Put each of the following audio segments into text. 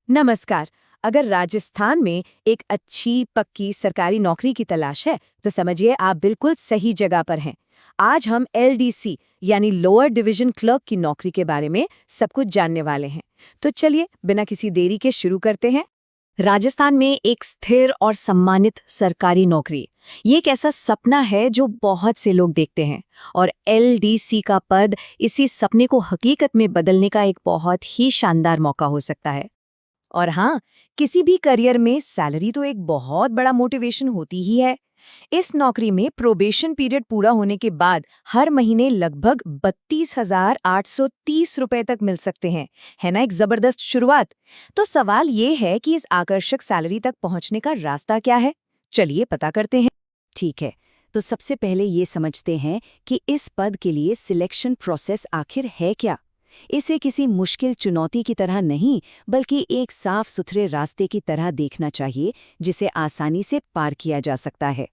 नमस्कार। अगर राजस्थान में एक अच्छी पक्की सरकारी नौकरी की तलाश है तो समझिए आप बिल्कुल सही जगह पर हैं। आज हम एलडीसी यानी लोअर डिवीजन क्लर्क की नौकरी के बारे में सब कुछ जानने वाले हैं। तो चलिए बिना किसी देरी के शुरू करते हैं। राजस्थान में एक स्थिर और सम्मानित सरकारी नौकरी, ये एक ऐसा सपना है जो बहुत से लोग देखते हैं, और एलडीसी का पद इसी सपने को हकीकत में बदलने का एक बहुत ही शानदार मौका हो सकता है। और हाँ, किसी भी करियर में सैलरी तो एक बहुत बड़ा मोटिवेशन होती ही है। इस नौकरी में प्रोबेशन पीरियड पूरा होने के बाद हर महीने लगभग 32,830 रुपए तक मिल सकते हैं। है ना एक जबरदस्त शुरुआत। तो सवाल ये है कि इस आकर्षक सैलरी तक पहुंचने का रास्ता क्या है। चलिए पता करते हैं। ठीक है, तो सबसे पहले ये समझते हैं कि इस पद के लिए सिलेक्शन प्रोसेस आखिर है क्या। इसे किसी मुश्किल चुनौती की तरह नहीं, बल्कि एक साफ सुथरे रास्ते की तरह देखना चाहिए जिसे आसानी से पार किया जा सकता है।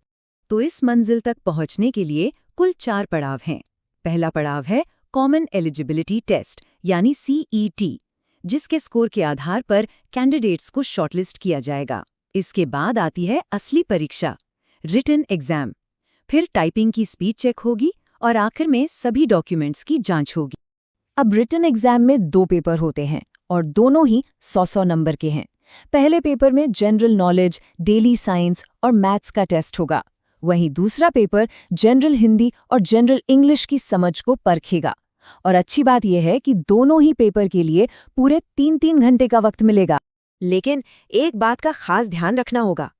तो इस मंजिल तक पहुंचने के लिए कुल 4 पड़ाव हैं। पहला पड़ाव है कॉमन एलिजिबिलिटी टेस्ट यानी सीईटी, जिसके स्कोर के आधार पर कैंडिडेट्स को शॉर्टलिस्ट किया जाएगा। इसके बाद आती है असली परीक्षा, रिटन एग्जाम। फिर टाइपिंग की स्पीड चेक होगी और आखिर में सभी डॉक्यूमेंट्स की जांच होगी। अब रिटन एग्जाम में 2 पेपर होते हैं और दोनों ही 100-100 नंबर के हैं। पहले पेपर में जनरल नॉलेज, डेली साइंस और मैथ्स का टेस्ट होगा। वहीं दूसरा पेपर जनरल हिंदी और जनरल इंग्लिश की समझ को परखेगा। और अच्छी बात यह है कि दोनों ही पेपर के लिए पूरे 3-3 घंटे का वक्त मिलेगा। लेकिन एक बात का खास ध्यान रखना होगा,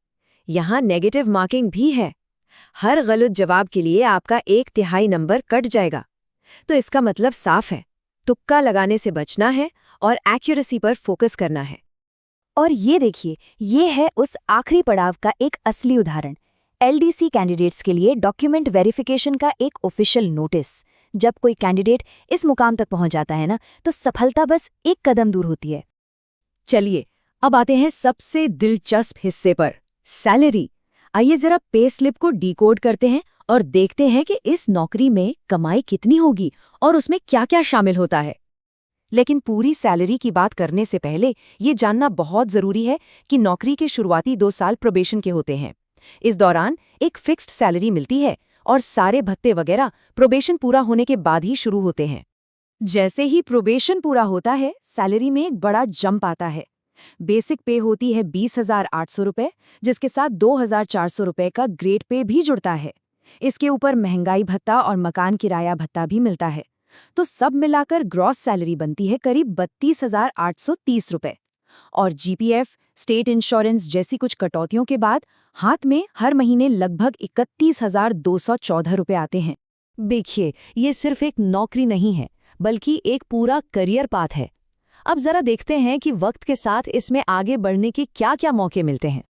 यहाँ नेगेटिव मार्किंग भी है। हर गलत जवाब के लिए आपका 1/3 नंबर कट जाएगा। तो इसका मतलब साफ है, तुक्का लगाने से बचना है और एक्यूरेसी पर फोकस करना है। और ये देखिए, ये है उस आखिरी पड़ाव का एक असली उदाहरण। एलडीसी कैंडिडेट्स के लिए डॉक्यूमेंट वेरिफिकेशन का एक ऑफिशियल नोटिस। जब कोई कैंडिडेट इस मुकाम तक पहुंच जाता है ना, तो सफलता बस एक कदम दूर होती है। चलिए अब आते हैं सबसे दिलचस्प हिस्से पर, सैलरी। आइए जरा पे स्लिप को डिकोड करते हैं और देखते हैं कि इस नौकरी में कमाई कितनी होगी और उसमें क्या-क्या शामिल होता है। लेकिन पूरी सैलरी की बात करने से पहले ये जानना बहुत जरूरी है कि नौकरी के शुरुआती 2 साल प्रोबेशन के होते हैं। इस दौरान एक फिक्स्ड सैलरी मिलती है और सारे भत्ते वगैरह प्रोबेशन पूरा होने के बाद ही शुरू होते हैं। जैसे ही प्रोबेशन पूरा होता है, सैलरी में एक बड़ा जंप आता है। बेसिक पे होती है 20,800 रुपए, जिसके साथ 2,400 रुपए का ग्रेड पे भी जुड़ता है। इसके ऊपर महंगाई भत्ता और मकान किराया भत्ता भी मिलता है। तो सब मिलाकर ग्रॉस सैलरी बनती है करीब 32,830 रुपए। और जीपीएफ, स्टेट इंश्योरेंस जैसी कुछ कटौतियों के बाद हाथ में हर महीने लगभग 31,214 रुपए आते हैं। देखिए, ये सिर्फ एक नौकरी नहीं है, बल्कि एक पूरा करियर पाथ है। अब जरा देखते हैं कि वक्त के साथ इसमें आगे बढ़ने के क्या-क्या मौके मिलते हैं।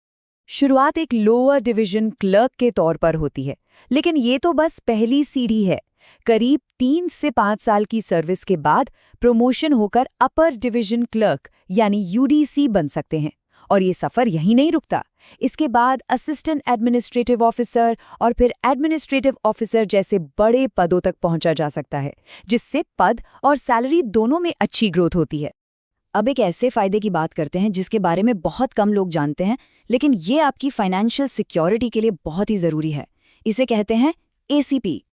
शुरुआत एक लोअर डिवीजन क्लर्क के तौर पर होती है, लेकिन ये तो बस पहली सीढ़ी है। करीब 3 से 5 साल की सर्विस के बाद प्रमोशन होकर अपर डिवीजन क्लर्क यानी यूडीसी बन सकते हैं। और ये सफर यहीं नहीं रुकता। इसके बाद असिस्टेंट एडमिनिस्ट्रेटिव ऑफिसर और फिर एडमिनिस्ट्रेटिव ऑफिसर जैसे बड़े पदों तक पहुंचा जा सकता है, जिससे पद और सैलरी दोनों में अच्छी ग्रोथ होती है। अब एक ऐसे फायदे की बात करते हैं जिसके बारे में बहुत कम लोग जानते हैं, लेकिन ये आपकी फाइनेंशियल सिक्योरिटी के लिए बहुत ही जरूरी है। इसे कहते हैं एसीपी।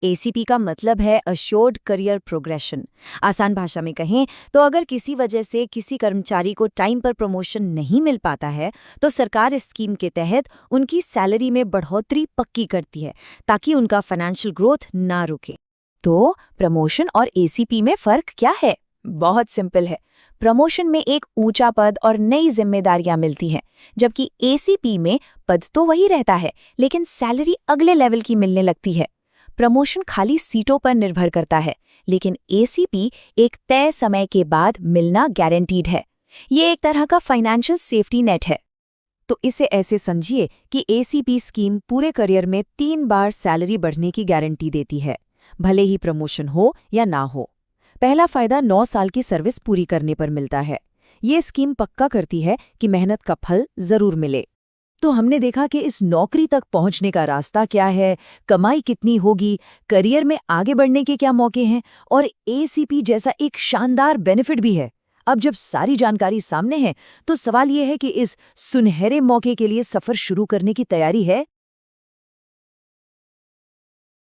एसीपी का मतलब है अश्योर्ड करियर प्रोग्रेशन। आसान भाषा में कहें तो अगर किसी वजह से किसी कर्मचारी को टाइम पर प्रमोशन नहीं मिल पाता है, तो सरकार इस स्कीम के तहत उनकी सैलरी में बढ़ोतरी पक्की करती है, ताकि उनका फाइनेंशियल ग्रोथ ना रुके। तो प्रमोशन और एसीपी में फर्क क्या है? बहुत सिंपल है। प्रमोशन में एक ऊंचा पद और नई जिम्मेदारियां मिलती हैं, जबकि एसीपी में पद तो वही रहता है, लेकिन सैलरी अगले लेवल की मिलने लगती है। प्रमोशन खाली सीटों पर निर्भर करता है, लेकिन एसीपी एक तय समय के बाद मिलना गारंटीड है। ये एक तरह का फाइनेंशियल सेफ्टी नेट है। तो इसे ऐसे समझिए कि एसीपी स्कीम पूरे करियर में 3 बार सैलरी बढ़ने की गारंटी देती है, भले ही प्रमोशन हो या ना हो। पहला फायदा 9 साल की सर्विस पूरी करने पर मिलता है। ये स्कीम पक्का करती है कि मेहनत का फल जरूर मिले। तो हमने देखा कि इस नौकरी तक पहुंचने का रास्ता क्या है, कमाई कितनी होगी, करियर में आगे बढ़ने के क्या मौके हैं और एसीपी जैसा एक शानदार बेनिफिट भी है। अब जब सारी जानकारी सामने है तो सवाल ये है कि इस सुनहरे मौके के लिए सफर शुरू करने की तैयारी है